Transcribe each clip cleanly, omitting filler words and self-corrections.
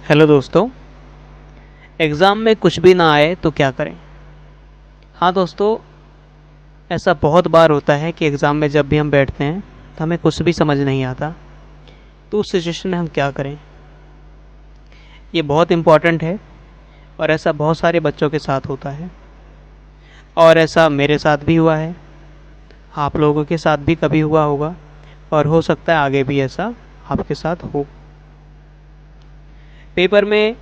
Hello दोस्तों। Exam में कुछ भी ना आए तो क्या करें। हाँ दोस्तों, ऐसा बहुत बार होता है कि एग्ज़ाम में जब भी हम बैठते हैं तो हमें कुछ भी समझ नहीं आता। तो उस सिचुएशन में हम क्या करें, ये बहुत इम्पॉर्टेंट है। और ऐसा बहुत सारे बच्चों के साथ होता है, और ऐसा मेरे साथ भी हुआ है। आप लोगों के साथ भी कभी हुआ होगा, और हो सकता है आगे भी ऐसा आपके साथ हो। पेपर में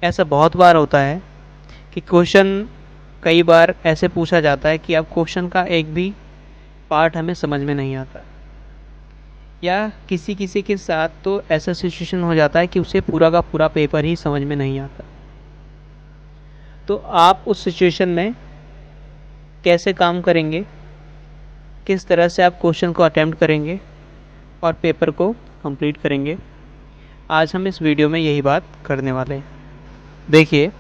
ऐसा बहुत बार होता है कि क्वेश्चन कई बार ऐसे पूछा जाता है कि अब क्वेश्चन का एक भी पार्ट हमें समझ में नहीं आता, या किसी किसी के साथ तो ऐसा सिचुएशन हो जाता है कि उसे पूरा का पूरा पेपर ही समझ में नहीं आता। तो आप उस सिचुएशन में कैसे काम करेंगे, किस तरह से आप क्वेश्चन को अटेम्प्ट करेंगे और पेपर को कंप्लीट करेंगे, आज हम इस वीडियो में यही बात करने वाले हैं। देखिए,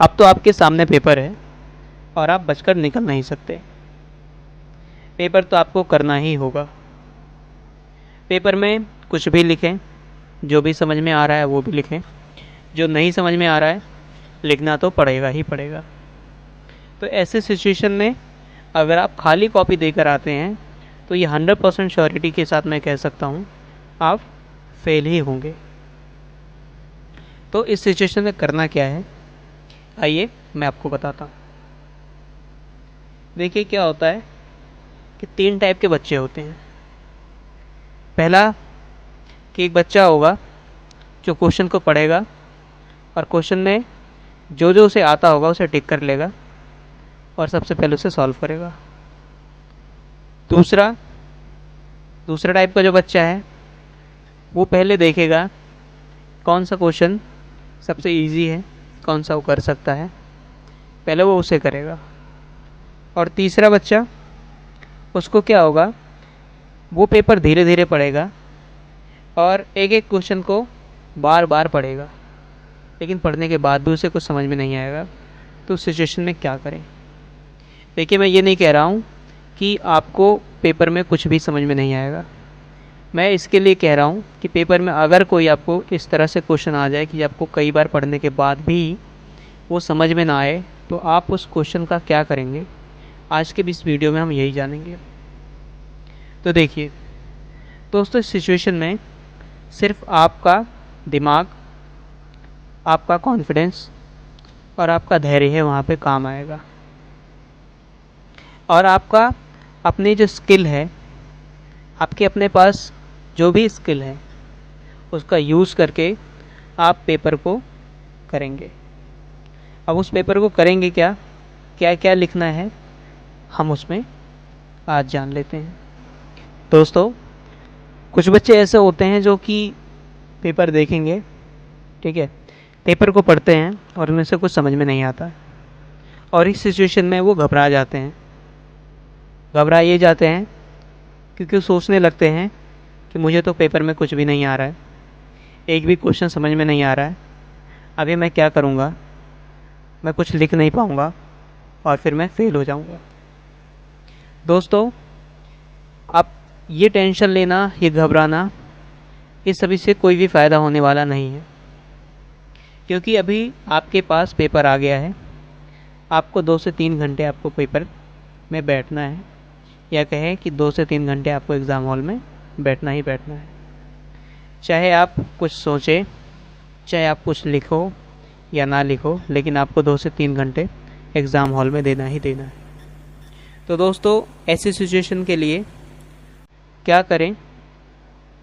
अब तो आपके सामने पेपर है और आप बचकर निकल नहीं सकते। पेपर तो आपको करना ही होगा। पेपर में कुछ भी लिखें, जो भी समझ में आ रहा है वो भी लिखें, जो नहीं समझ में आ रहा है लिखना तो पड़ेगा ही पड़ेगा। तो ऐसे सिचुएशन में अगर आप खाली कॉपी देकर आते हैं तो ये 100% श्योरिटी के साथ मैं कह सकता हूँ आप फेल ही होंगे। तो इस सिचुएशन में करना क्या है, आइए मैं आपको बताता हूँ। देखिए, क्या होता है कि 3 टाइप के बच्चे होते हैं। पहला कि एक बच्चा होगा जो क्वेश्चन को पढ़ेगा और क्वेश्चन में जो जो उसे आता होगा उसे टिक कर लेगा और सबसे पहले उसे सॉल्व करेगा। दूसरा टाइप का जो बच्चा है वो पहले देखेगा कौन सा क्वेश्चन सबसे इजी है, कौन सा वो कर सकता है, पहले वो उसे करेगा। और तीसरा बच्चा, उसको क्या होगा, वो पेपर धीरे धीरे पढ़ेगा और एक एक क्वेश्चन को बार बार पढ़ेगा, लेकिन पढ़ने के बाद भी उसे कुछ समझ में नहीं आएगा। तो उस सिचुएशन में क्या करें। देखिए, मैं ये नहीं कह रहा हूँ कि आपको पेपर में कुछ भी समझ में नहीं आएगा। मैं इसके लिए कह रहा हूँ कि पेपर में अगर कोई आपको इस तरह से क्वेश्चन आ जाए कि आपको कई बार पढ़ने के बाद भी वो समझ में ना आए, तो आप उस क्वेश्चन का क्या करेंगे, आज के भी इस वीडियो में हम यही जानेंगे। तो देखिए दोस्तों, इस सिचुएशन में सिर्फ आपका दिमाग, आपका कॉन्फिडेंस और आपका धैर्य है वहाँ पे काम आएगा। और आपका अपनी जो स्किल है, आपके अपने पास जो भी स्किल है उसका यूज़ करके आप पेपर को करेंगे। अब उस पेपर को करेंगे क्या, क्या क्या लिखना है, हम उसमें आज जान लेते हैं। दोस्तों, कुछ बच्चे ऐसे होते हैं जो कि पेपर देखेंगे, ठीक है, पेपर को पढ़ते हैं और उनमें से कुछ समझ में नहीं आता, और इस सिचुएशन में वो घबरा जाते हैं। घबरा ये जाते हैं क्योंकि वो सोचने लगते हैं कि मुझे तो पेपर में कुछ भी नहीं आ रहा है, एक भी क्वेश्चन समझ में नहीं आ रहा है, अभी मैं क्या करूँगा, मैं कुछ लिख नहीं पाऊँगा और फिर मैं फेल हो जाऊँगा। दोस्तों, आप ये टेंशन लेना, ये घबराना, इस सभी से कोई भी फ़ायदा होने वाला नहीं है, क्योंकि अभी आपके पास पेपर आ गया है। आपको 2 से 3 घंटे आपको पेपर में बैठना है, या कहें कि 2 से 3 घंटे आपको एग्ज़ाम हॉल में बैठना ही बैठना है। चाहे आप कुछ सोचें, चाहे आप कुछ लिखो या ना लिखो, लेकिन आपको 2 से 3 घंटे एग्ज़ाम हॉल में देना ही देना है। तो दोस्तों, ऐसी सिचुएशन के लिए क्या करें,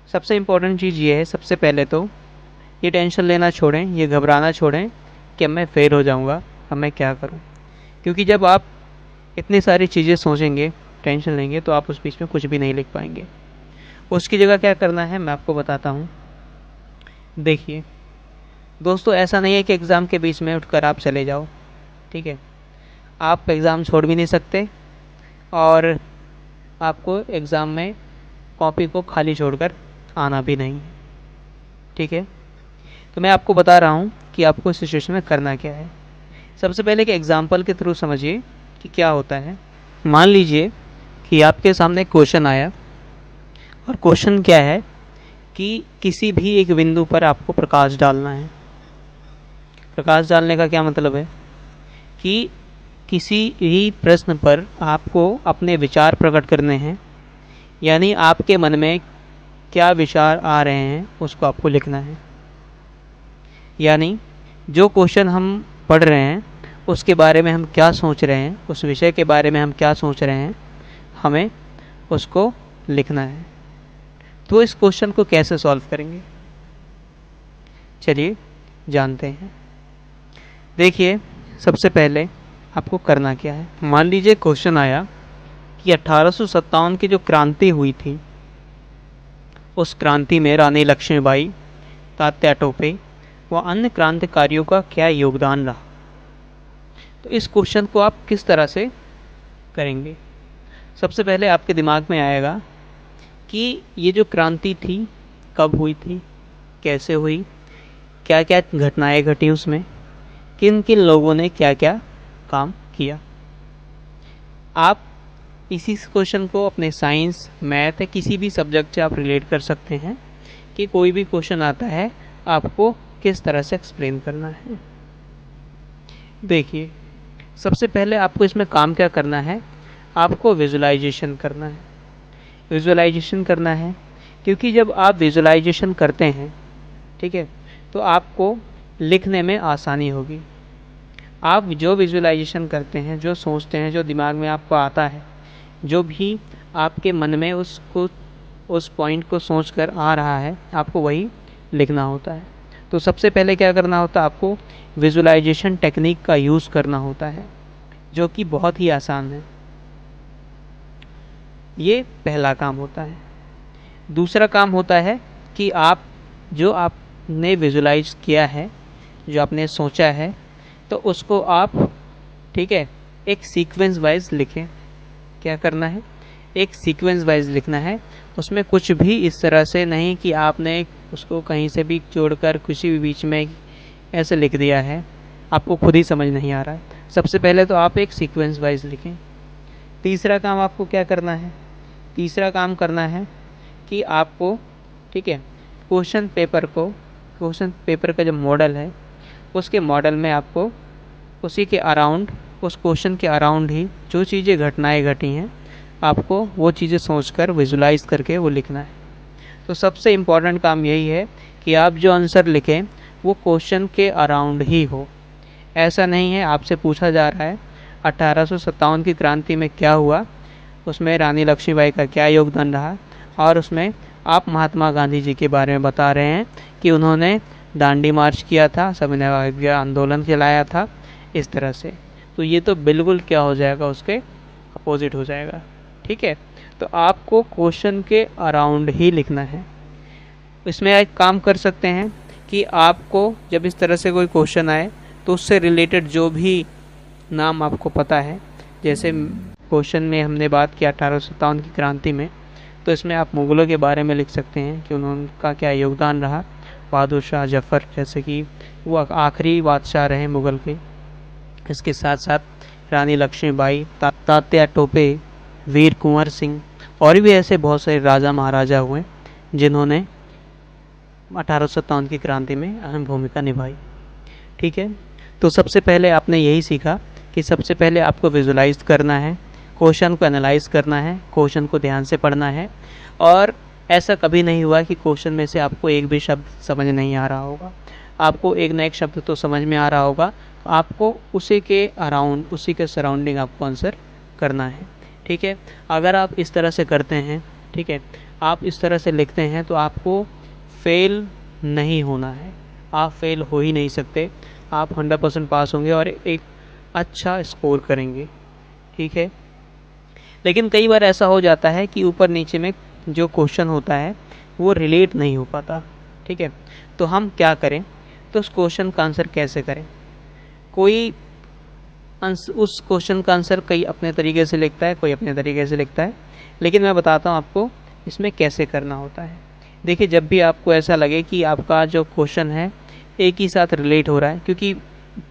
सबसे इम्पोर्टेंट चीज़ ये है, सबसे पहले तो ये टेंशन लेना छोड़ें, ये घबराना छोड़ें कि अब मैं फ़ेल हो जाऊँगा, अब मैं क्या करूँ। क्योंकि जब आप इतनी सारी चीज़ें सोचेंगे, टेंशन लेंगे, तो आप उस बीच में कुछ भी नहीं लिख पाएंगे। उसकी जगह क्या करना है मैं आपको बताता हूँ। देखिए दोस्तों, ऐसा नहीं है कि एग्ज़ाम के बीच में उठकर आप चले जाओ, ठीक है, आप एग्ज़ाम छोड़ भी नहीं सकते और आपको एग्ज़ाम में कॉपी को खाली छोड़कर आना भी नहीं, ठीक है। तो मैं आपको बता रहा हूँ कि आपको इस सिचुएशन में करना क्या है। सबसे पहले कि एग्ज़ाम्पल के थ्रू समझिए कि क्या होता है। मान लीजिए कि आपके सामने क्वेश्चन आया, और क्वेश्चन क्या है कि किसी भी एक बिंदु पर आपको प्रकाश डालना है, प्रकाश डालने का क्या मतलब है कि किसी भी प्रश्न पर आपको अपने विचार प्रकट करने हैं, यानी आपके मन में क्या विचार आ रहे हैं उसको आपको लिखना है। यानी जो क्वेश्चन हम पढ़ रहे हैं उसके बारे में हम क्या सोच रहे हैं, उस विषय के बारे में हम क्या सोच रहे हैं, हमें उसको लिखना है। तो इस क्वेश्चन को कैसे सॉल्व करेंगे, चलिए जानते हैं। देखिए, सबसे पहले आपको करना क्या है। मान लीजिए क्वेश्चन आया कि 1857 की जो क्रांति हुई थी, उस क्रांति में रानी लक्ष्मीबाई, तात्या टोपे व अन्य क्रांतिकारियों का क्या योगदान रहा। तो इस क्वेश्चन को आप किस तरह से करेंगे। सबसे पहले आपके दिमाग में आएगा कि ये जो क्रांति थी कब हुई थी, कैसे हुई, क्या क्या घटनाएं घटी उसमें, किन किन लोगों ने क्या क्या काम किया। आप इसी क्वेश्चन को अपने साइंस, मैथ या किसी भी सब्जेक्ट से आप रिलेट कर सकते हैं कि कोई भी क्वेश्चन आता है आपको किस तरह से एक्सप्लेन करना है। देखिए, सबसे पहले आपको इसमें काम क्या करना है, आपको विजुलाइजेशन करना है। विजुलाइजेशन करना है क्योंकि जब आप विजुलाइजेशन करते हैं, ठीक है, तो आपको लिखने में आसानी होगी। आप जो विजुलाइजेशन करते हैं, जो सोचते हैं, जो दिमाग में आपको आता है, जो भी आपके मन में उस पॉइंट को सोचकर आ रहा है, आपको वही लिखना होता है। तो सबसे पहले क्या करना होता है, आपको विजुलाइजेशन टेक्निक का यूज़ करना होता है, जो कि बहुत ही आसान है। ये पहला काम होता है। दूसरा काम होता है कि आपने विजुलाइज किया है, जो आपने सोचा है, तो उसको आप, ठीक है, एक सीक्वेंस वाइज लिखें। क्या करना है, एक सीक्वेंस वाइज लिखना है। उसमें कुछ भी इस तरह से नहीं कि आपने उसको कहीं से भी जोड़कर किसी भी बीच में ऐसे लिख दिया है, आपको खुद ही समझ नहीं आ रहा है। सबसे पहले तो आप एक सीक्वेंस वाइज लिखें। तीसरा काम आपको क्या करना है, तीसरा काम करना है कि आपको, ठीक है, क्वेश्चन पेपर का जो मॉडल है, उसके मॉडल में आपको उसी के अराउंड, उस क्वेश्चन के अराउंड ही जो चीज़ें घटनाएं घटी हैं, आपको वो चीज़ें सोचकर विजुलाइज करके वो लिखना है। तो सबसे इम्पॉर्टेंट काम यही है कि आप जो आंसर लिखें वो क्वेश्चन के अराउंड ही हो। ऐसा नहीं है आपसे पूछा जा रहा है 1857 की क्रांति में क्या हुआ, उसमें रानी लक्ष्मीबाई का क्या योगदान रहा, और उसमें आप महात्मा गांधी जी के बारे में बता रहे हैं कि उन्होंने दांडी मार्च किया था, सविनय अवज्ञा आंदोलन चलाया था, इस तरह से। तो ये तो बिल्कुल क्या हो जाएगा, उसके अपोजिट हो जाएगा। ठीक है, तो आपको क्वेश्चन के अराउंड ही लिखना है। इसमें एक काम कर सकते हैं कि आपको जब इस तरह से कोई क्वेश्चन आए तो उससे रिलेटेड जो भी नाम आपको पता है, जैसे क्वेश्चन में हमने बात की 1857 की क्रांति में, तो इसमें आप मुग़लों के बारे में लिख सकते हैं कि उनका क्या योगदान रहा। बहादुर शाह जफ़र, जैसे कि वो आखिरी बादशाह रहे मुग़ल के। इसके साथ साथ रानी लक्ष्मीबाई, तात्या टोपे, वीर कुंवर सिंह और भी ऐसे बहुत सारे राजा महाराजा हुए जिन्होंने 1857 की क्रांति में अहम भूमिका निभाई। ठीक है, तो सबसे पहले आपने यही सीखा कि सबसे पहले आपको विजुलाइज करना है, क्वेश्चन को एनालाइज करना है, क्वेश्चन को ध्यान से पढ़ना है। और ऐसा कभी नहीं हुआ कि क्वेश्चन में से आपको एक भी शब्द समझ नहीं आ रहा होगा, आपको एक न एक शब्द तो समझ में आ रहा होगा। तो आपको उसी के अराउंड, उसी के सराउंडिंग आपको आंसर करना है। ठीक है, अगर आप इस तरह से करते हैं, ठीक है, आप इस तरह से लिखते हैं, तो आपको फेल नहीं होना है। आप फेल हो ही नहीं सकते, आप 100% पास होंगे और एक अच्छा स्कोर करेंगे। ठीक है, लेकिन कई बार ऐसा हो जाता है कि ऊपर नीचे में जो क्वेश्चन होता है वो रिलेट नहीं हो पाता। ठीक है, तो हम क्या करें, तो उस क्वेश्चन का आंसर कैसे करें। कोई उस क्वेश्चन का आंसर कई अपने तरीके से लिखता है, कोई अपने तरीके से लिखता है, लेकिन मैं बताता हूँ आपको इसमें कैसे करना होता है। देखिए, जब भी आपको ऐसा लगे कि आपका जो क्वेश्चन है एक ही साथ रिलेट हो रहा है, क्योंकि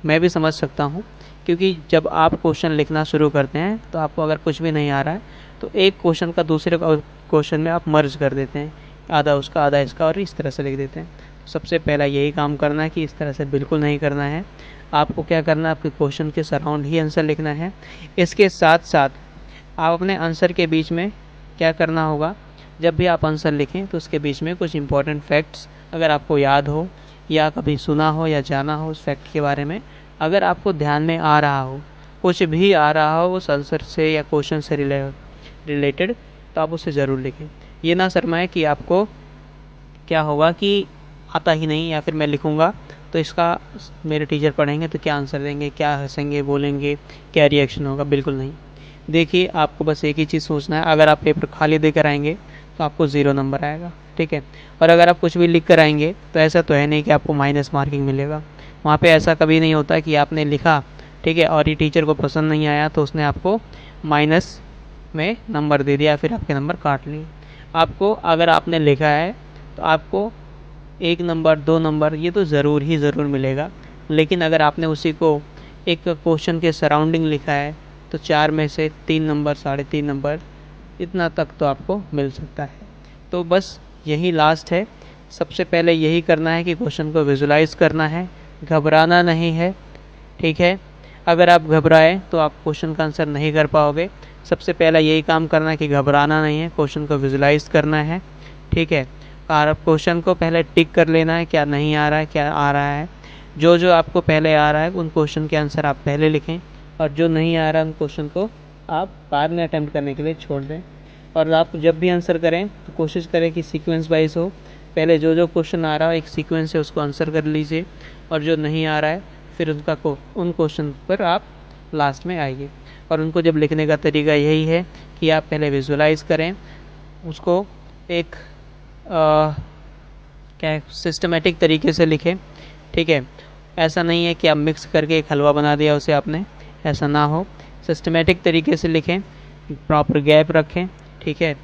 मैं भी समझ सकता हूँ, क्योंकि जब आप क्वेश्चन लिखना शुरू करते हैं तो आपको अगर कुछ भी नहीं आ रहा है तो एक क्वेश्चन का दूसरे क्वेश्चन में आप मर्ज कर देते हैं, आधा उसका आधा इसका, और इस तरह से लिख देते हैं। सबसे पहला यही काम करना है कि इस तरह से बिल्कुल नहीं करना है। आपको क्या करना है, आपके क्वेश्चन के सराउंड ही आंसर लिखना है। इसके साथ साथ आप अपने आंसर के बीच में क्या करना होगा, जब भी आप आंसर लिखें तो उसके बीच में कुछ इंपॉर्टेंट फैक्ट्स अगर आपको याद हो या कभी सुना हो या जाना हो उस फैक्ट के बारे में, अगर आपको ध्यान में आ रहा हो, कुछ भी आ रहा हो उस आंसर से या क्वेश्चन से रिलेटेड, तो आप उसे ज़रूर लिखें। ये ना शर्माएं कि आपको क्या होगा कि आता ही नहीं या फिर मैं लिखूँगा तो इसका मेरे टीचर पढ़ेंगे तो क्या आंसर देंगे, क्या हंसेंगे, बोलेंगे, क्या रिएक्शन होगा। बिल्कुल नहीं। देखिए, आपको बस एक ही चीज़ सोचना है, अगर आप पेपर खाली देकर आएंगे तो आपको 0 नंबर आएगा, ठीक है। और अगर आप कुछ भी लिख कर आएंगे तो ऐसा तो है नहीं कि आपको माइनस मार्किंग मिलेगा। वहाँ पे ऐसा कभी नहीं होता कि आपने लिखा, ठीक है, और ये टीचर को पसंद नहीं आया तो उसने आपको माइनस में नंबर दे दिया, फिर आपके नंबर काट लिए। आपको अगर आपने लिखा है तो आपको 1 नंबर 2 नंबर ये तो ज़रूर मिलेगा। लेकिन अगर आपने उसी को एक क्वेश्चन के सराउंडिंग लिखा है तो 4 में से 3 नंबर, 3.5 नंबर, इतना तक तो आपको मिल सकता है। तो बस यही लास्ट है। सबसे पहले यही करना है कि क्वेश्चन को विजुलाइज करना है, घबराना नहीं है, ठीक है। अगर आप घबराएं तो आप क्वेश्चन का आंसर नहीं कर पाओगे। सबसे पहला यही काम करना है कि घबराना नहीं है, क्वेश्चन को विजुलाइज करना है, ठीक है। और क्वेश्चन को पहले टिक कर लेना है, क्या नहीं आ रहा है, क्या आ रहा है। जो आपको पहले आ रहा है उन क्वेश्चन के आंसर आप पहले लिखें, और जो नहीं आ रहा उन क्वेश्चन को आप बाद में अटैम्प्ट करने के लिए छोड़ दें। और आप जब भी आंसर करें तो कोशिश करें कि सीक्वेंस वाइज हो। पहले जो क्वेश्चन आ रहा है एक सीक्वेंस से उसको आंसर कर लीजिए, और जो नहीं आ रहा है फिर उन क्वेश्चन पर आप लास्ट में आइए। और उनको जब लिखने का तरीका यही है कि आप पहले विजुलाइज करें उसको, एक क्या सिस्टमेटिक तरीके से लिखें, ठीक है। ऐसा नहीं है कि आप मिक्स करके एक हलवा बना दिया उसे आपने, ऐसा ना हो। सिस्टमेटिक तरीके से लिखें, प्रॉपर गैप रखें, ठीक है।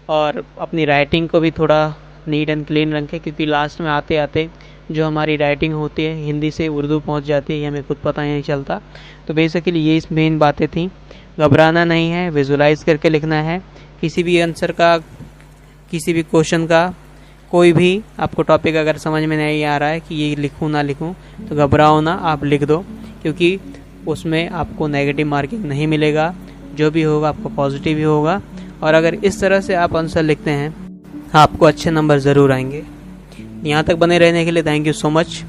और अपनी राइटिंग को भी थोड़ा नीट एंड क्लीन रखें, क्योंकि लास्ट में आते आते जो हमारी राइटिंग होती है हिंदी से उर्दू पहुंच जाती है, ये हमें खुद पता ही नहीं चलता। तो बेसिकली ये इस मेन बातें थी। घबराना नहीं है, विजुलाइज करके लिखना है। किसी भी आंसर का, किसी भी क्वेश्चन का, कोई भी आपको टॉपिक अगर समझ में नहीं आ रहा है कि ये लिखूं ना लिखूं, तो घबराओ ना, आप लिख दो, क्योंकि उसमें आपको नेगेटिव मार्किंग नहीं मिलेगा। जो भी होगा आपको पॉजिटिव ही होगा। और अगर इस तरह से आप आंसर लिखते हैं आपको अच्छे नंबर ज़रूर आएंगे। यहाँ तक बने रहने के लिए थैंक यू सो मच।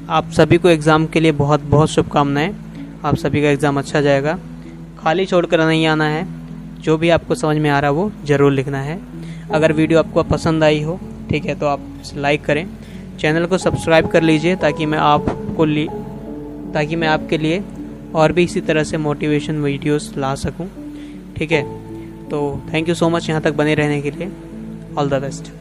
आप सभी को एग्ज़ाम के लिए बहुत बहुत शुभकामनाएं। आप सभी का एग्ज़ाम अच्छा जाएगा। खाली छोड़कर नहीं आना है, जो भी आपको समझ में आ रहा है वो ज़रूर लिखना है। अगर वीडियो आपको पसंद आई हो, ठीक है, तो आप लाइक करें, चैनल को सब्सक्राइब कर लीजिए ताकि मैं आपके लिए और भी इसी तरह से मोटिवेशन वीडियोस ला सकूं, ठीक है। तो थैंक यू सो मच यहाँ तक बने रहने के लिए। All the best.